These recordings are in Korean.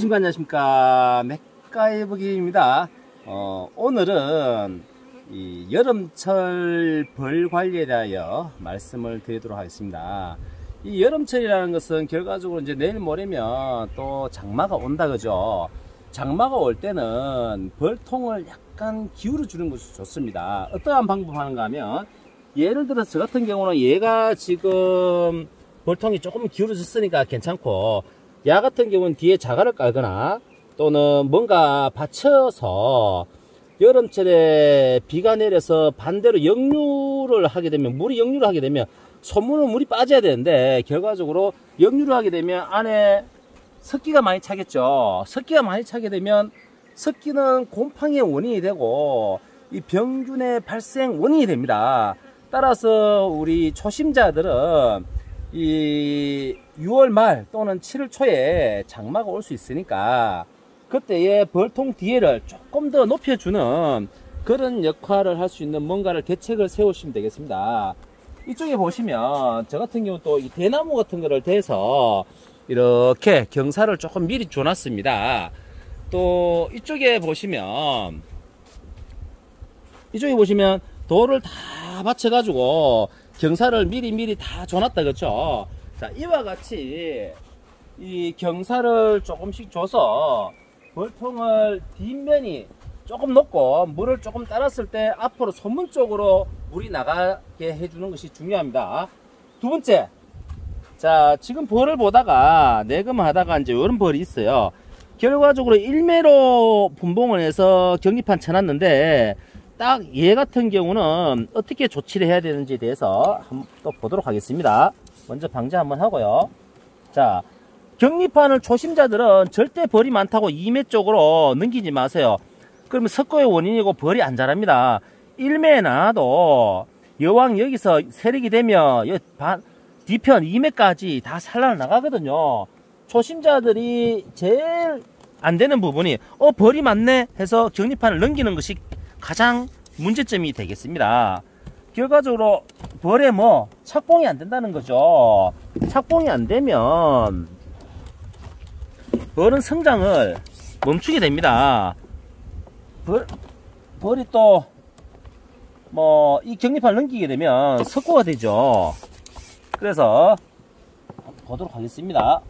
안녕하십니까 맥가이버기입니다. 오늘은 이 여름철 벌 관리에 대하여 말씀을 드리도록 하겠습니다. 이 여름철이라는 것은 결과적으로 이제 내일 모레면 또 장마가 온다 그죠. 장마가 올 때는 벌통을 약간 기울여 주는 것이 좋습니다. 어떠한 방법 하는가 하면, 예를 들어서 저 같은 경우는 얘가 지금 벌통이 조금 기울어졌으니까 괜찮고, 야 같은 경우는 뒤에 자갈을 깔거나 또는 뭔가 받쳐서 여름철에 비가 내려서 반대로 역류를 하게 되면, 물이 역류를 하게 되면, 손문은 물이 빠져야 되는데 결과적으로 역류를 하게 되면 안에 습기가 많이 차겠죠. 습기가 많이 차게 되면 습기는 곰팡이의 원인이 되고 이 병균의 발생 원인이 됩니다. 따라서 우리 초심자들은 이 6월 말 또는 7월 초에 장마가 올 수 있으니까 그때의 벌통 뒤에를 조금 더 높여주는 그런 역할을 할 수 있는 뭔가를 대책을 세우시면 되겠습니다. 이쪽에 보시면 저 같은 경우 또 이 대나무 같은 거를 대서 이렇게 경사를 조금 미리 줘놨습니다. 또 이쪽에 보시면 돌을 다 받쳐 가지고 경사를 미리 다 줘놨다 그렇죠. 자, 이와 같이 이 경사를 조금씩 줘서 벌통을 뒷면이 조금 높고 물을 조금 따랐을 때 앞으로 손문 쪽으로 물이 나가게 해주는 것이 중요합니다. 두 번째, 자, 지금 벌을 보다가 내금하다가 이제 이런 벌이 있어요. 결과적으로 1매로 분봉을 해서 격리판 쳐놨는데 딱 얘 같은 경우는 어떻게 조치를 해야 되는지에 대해서 한번 또 보도록 하겠습니다. 먼저 방제 한번 하고요. 자, 격리판을 초심자들은 절대 벌이 많다고 2매 쪽으로 넘기지 마세요. 그러면 석고의 원인이고 벌이 안 자랍니다. 1매에 나와도 여왕 여기서 세력이 되면 뒤편 2매까지 다 산란을 나가거든요. 초심자들이 제일 안 되는 부분이 벌이 많네 해서 격리판을 넘기는 것이 가장 문제점이 되겠습니다. 결과적으로 벌에 착봉이 안 된다는 거죠. 착봉이 안 되면 벌은 성장을 멈추게 됩니다. 벌이 또 이 격리판을 넘기게 되면 석고가 되죠. 그래서 보도록 하겠습니다.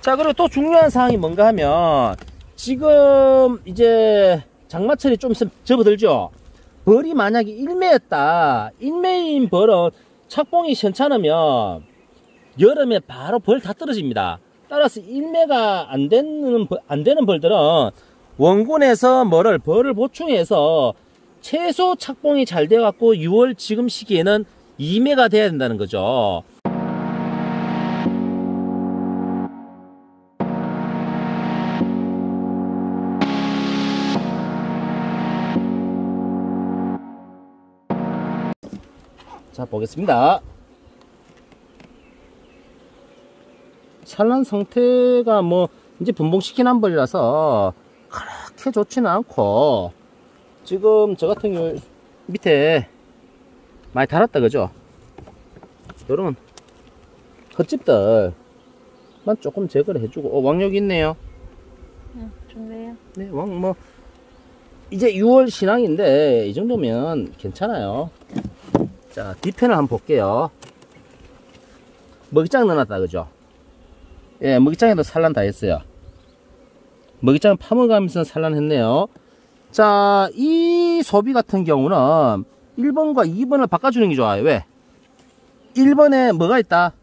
자, 그리고 또 중요한 사항이 뭔가 하면, 지금 이제 장마철이 좀 있으면 접어들죠. 벌이 만약에 1매였다. 1매인 벌은 착봉이 현찮으면 여름에 바로 벌 다 떨어집니다. 따라서 1매가 안 되는 벌들은 원군에서 벌을 보충해서 최소 착봉이 잘 돼갖고 6월 지금 시기에는 2매가 돼야 된다는 거죠. 자, 보겠습니다. 산란 상태가 이제 분봉시킨 한 벌이라서 그렇게 좋지는 않고, 지금 저 같은 경우 밑에 많이 달았다 그죠. 요런 헛집들만 조금 제거를 해주고, 왕력이 있네요. 좋네요. 네, 이제 6월 신앙인데 이 정도면 괜찮아요. 자, 뒤편을 한번 볼게요. 먹이장 넣어놨다 그죠. 예, 먹이장에도 산란 다 했어요. 먹이장 파먹으면서 산란했네요. 자, 이 소비 같은 경우는 1번과 2번을 바꿔주는 게 좋아요. 왜? 1번에 뭐가 있다?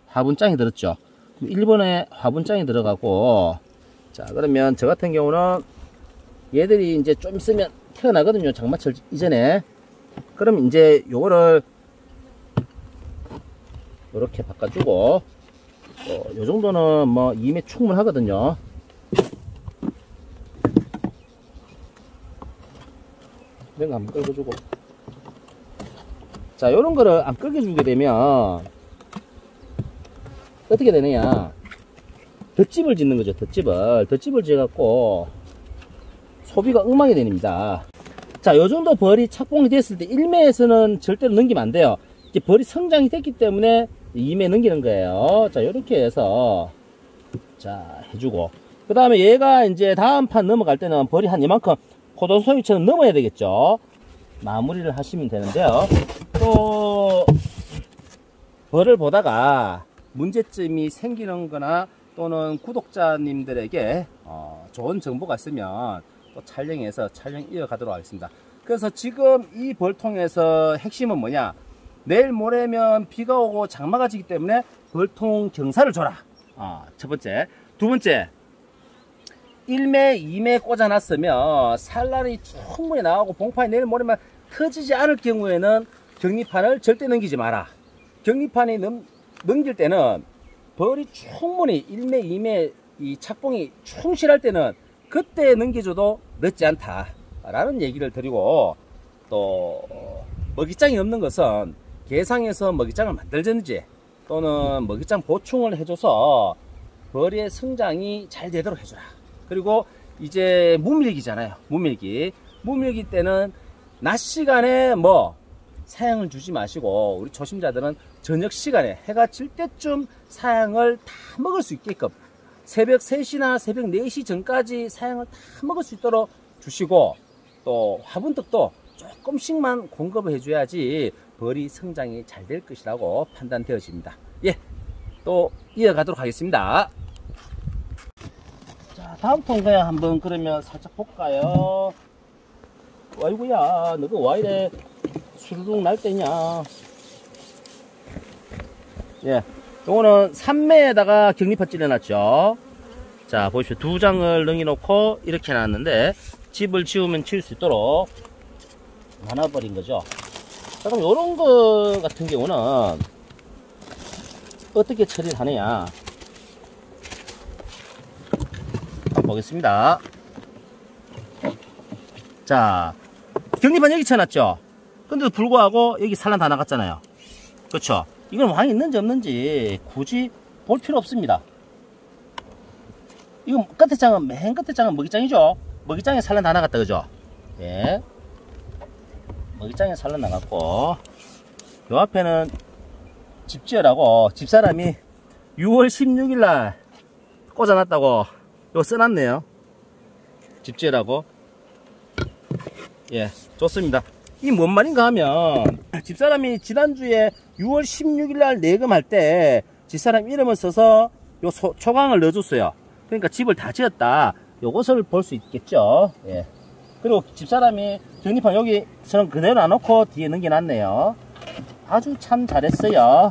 화분장이 들었죠. 1번에 화분장이 들어가고, 자, 그러면 저 같은 경우는 얘들이 이제 좀 있으면 태어나거든요. 장마철 이전에. 그럼 이제 요거를 이렇게 바꿔주고, 요 정도는 2매 충분하거든요. 이런 거 한번 끌어주고. 자, 요런 거를 안 끌어주게 되면 어떻게 되느냐, 덧집을 짓는 거죠. 덧집을 지어갖고 소비가 엉망이 됩니다. 자, 요 정도 벌이 착봉이 됐을 때 1매에서는 절대로 넘기면 안 돼요. 이제 벌이 성장이 됐기 때문에 2매 넘기는 거예요. 자, 요렇게 해서, 자, 해주고. 그 다음에 얘가 이제 다음 판 넘어갈 때는 벌이 한 이만큼 포도송이처럼 넘어야 되겠죠. 마무리를 하시면 되는데요. 또, 벌을 보다가 문제점이 생기는 거나 또는 구독자님들에게 좋은 정보가 있으면 또 촬영해서 촬영 이어가도록 하겠습니다. 그래서 지금 이 벌통에서 핵심은 뭐냐, 내일 모레면 비가 오고 장마가 지기 때문에 벌통 경사를 줘라. 첫 번째. 두 번째, 1매 2매 꽂아놨으면 산란이 충분히 나오고 봉판이 내일 모레만 터지지 않을 경우에는 격리판을 절대 넘기지 마라. 격리판이 넘길 때는 벌이 충분히 1매 2매 이 착봉이 충실할 때는 그때 넘겨줘도 늦지 않다 라는 얘기를 드리고, 또 먹이장이 없는 것은 개상에서 먹이장을 만들든지 또는 먹이장 보충을 해줘서 벌의 성장이 잘 되도록 해주라. 그리고 이제 무밀기잖아요. 무밀기 때는 낮 시간에 뭐 사양을 주지 마시고, 우리 초심자들은 저녁 시간에 해가 질 때쯤 사양을 다 먹을 수 있게끔 새벽 3시나 새벽 4시 전까지 사양을 다 먹을 수 있도록 주시고, 또 화분떡도 조금씩만 공급을 해줘야지 벌이 성장이 잘 될 것이라고 판단되어집니다. 예, 또 이어가도록 하겠습니다. 자, 다음 통계 한번 그러면 살짝 볼까요? 아이고야, 너가 와 이래 수르륵 날 때냐. 예, 요거는 3매에다가 격리판 찔러놨죠. 자, 보십시오. 2장을 넣어놓고 이렇게 놨는데 집을 지으면 지을 수 있도록 나눠버린 거죠. 자, 그럼 요런 거 같은 경우는 어떻게 처리를 하느냐 한번 보겠습니다. 자, 격리판 여기 쳐놨죠. 근데도 불구하고 여기 산란 다 나갔잖아요. 그렇죠? 이건 왕이 있는지 없는지 굳이 볼 필요 없습니다. 이거 끝에 장은, 맨 끝에 장은 먹이장이죠. 먹이장에 산란 다 나갔다, 그죠? 예. 먹이장에 산란 나갔고, 요 앞에는 집지어라고 집사람이 6월 16일날 꽂아놨다고 이거 써놨네요. 집지어라고. 예, 좋습니다. 이 뭔 말인가 하면, 집사람이 지난주에 6월 16일날 내금할 때 집사람 이름을 써서 요 초강을 넣어줬어요. 그러니까 집을 다 지었다, 요것을 볼 수 있겠죠. 예. 그리고 집사람이 격리판 여기 저는 그대로 안 놓고 뒤에 넘겨놨네요. 아주 참 잘했어요.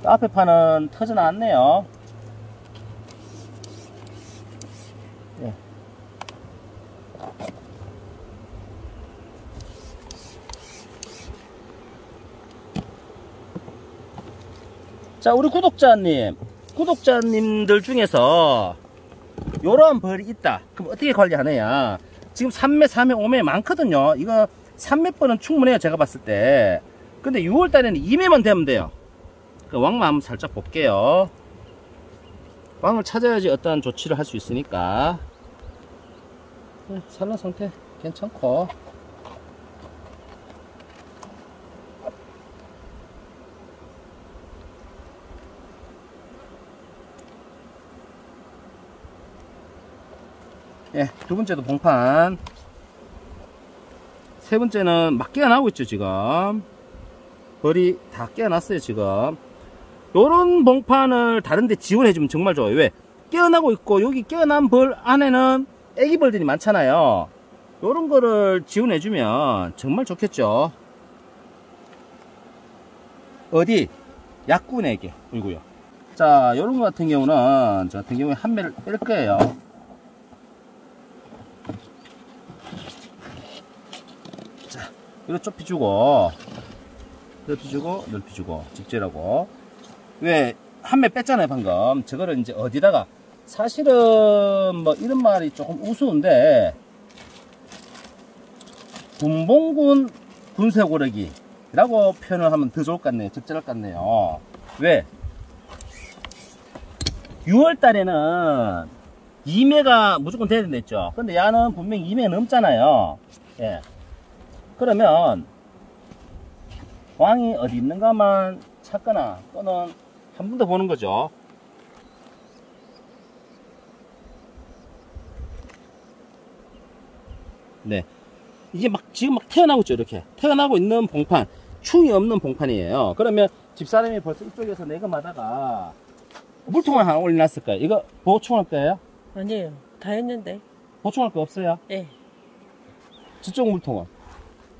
앞에 판은 터져 나왔네요. 예. 자, 우리 구독자님들 중에서 요런 벌이 있다. 그럼 어떻게 관리하느냐. 지금 3매, 4매, 5매 많거든요. 이거 3매 벌은 충분해요, 제가 봤을 때. 근데 6월달에는 2매만 되면 돼요. 그 왕만 한번 살짝 볼게요. 왕을 찾아야지 어떠한 조치를 할 수 있으니까. 산란 상태 괜찮고. 예, 두 번째도 봉판. 세 번째는 막 깨어나고 있죠, 지금. 벌이 다 깨어났어요, 지금. 요런 봉판을 다른데 지원해주면 정말 좋아요. 왜? 깨어나고 있고, 여기 깨어난 벌 안에는 애기 벌들이 많잖아요. 요런 거를 지원해주면 정말 좋겠죠. 어디? 약군에게. 이고요. 자, 요런 거 같은 경우는, 저 같은 경우에 한 매를 뺄 거예요. 자, 이거 좁혀주고, 넓혀주고, 넓혀주고, 직제라고. 왜, 한 매 뺐잖아요, 방금. 저거를 이제 어디다가, 사실은, 뭐, 이런 말이 조금 우스운데, 군봉군 군쇠고르기라고 표현을 하면 더 좋을 것 같네요. 적절할 것 같네요. 왜? 6월 달에는 2매가 무조건 돼야 된다 했죠. 근데 야는 분명히 2매 넘잖아요. 예. 그러면 왕이 어디 있는가만 찾거나 또는 한 번 더 보는 거죠. 네. 이게 지금 막 태어나고 있죠. 이렇게 태어나고 있는 봉판, 충이 없는 봉판이에요. 그러면 집사람이 벌써 이쪽에서 내금하다가 물통을 하나 올려놨을 거예요. 이거 보충할 거예요? 아니에요. 다 했는데. 보충할 거 없어요? 예. 저쪽 물통은?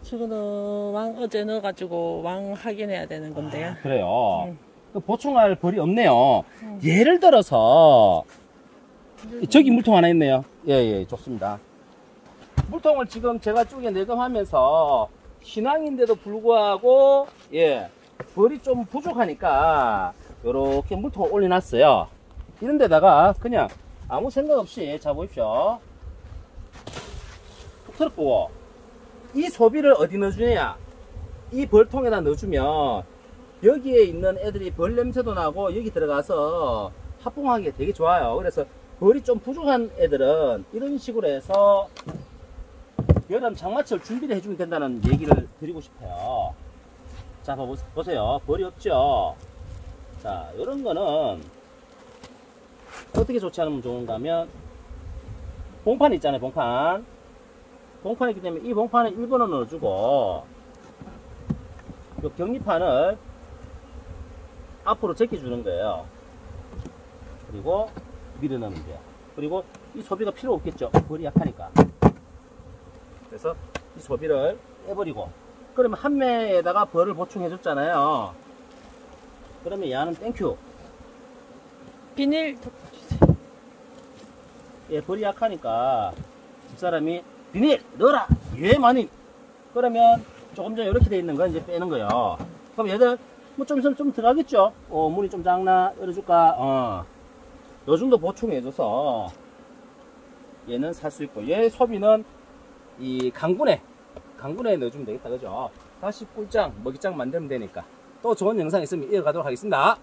지금은 왕 어제 넣어가지고 왕 확인해야 되는 건데요. 그래요. 보충할 벌이 없네요. 예를 들어서 저기 물통 하나 있네요. 예, 좋습니다. 물통을 지금 제가 쪽에 내금하면서 신앙인데도 불구하고 벌이 좀 부족하니까 이렇게 물통을 올려놨어요. 이런 데다가 그냥 아무 생각 없이 자 보십시오. 툭 털었고 이 소비를 어디 넣어주냐, 이 벌통에다 넣어주면 여기에 있는 애들이 벌 냄새도 나고 여기 들어가서 합봉하기가 되게 좋아요. 그래서 벌이 좀 부족한 애들은 이런 식으로 해서 여름 장마철 준비를 해주면 된다는 얘기를 드리고 싶어요. 자, 보세요. 벌이 없죠? 자, 이런 거는 어떻게 좋지 않으면 좋은가 하면 봉판 있잖아요. 봉판이 있기 때문에 이 봉판에 1번을 넣어주고 이 격리판을 앞으로 제껴주는 거예요. 그리고 밀어넣으면 돼요. 그리고 이 소비가 필요 없겠죠. 벌이 약하니까. 그래서 이 소비를 빼버리고, 그러면 한 매에다가 벌을 보충해 줬잖아요. 그러면 얘는 땡큐. 비닐 덮어주세요. 예, 벌이 약하니까 집사람이 비닐 넣어라. 예, 많이. 그러면 조금 전에 이렇게 돼 있는 거 이제 빼는 거예요. 그럼 얘들 뭐 좀 있으면 좀 들어가겠죠. 문이 좀 작나 열어줄까. 요 정도 보충해 줘서 얘는 살 수 있고, 얘 소비는 이 강군에 넣어주면 되겠다, 그죠? 다시 꿀장 먹이장 만들면 되니까. 또 좋은 영상 있으면 이어가도록 하겠습니다.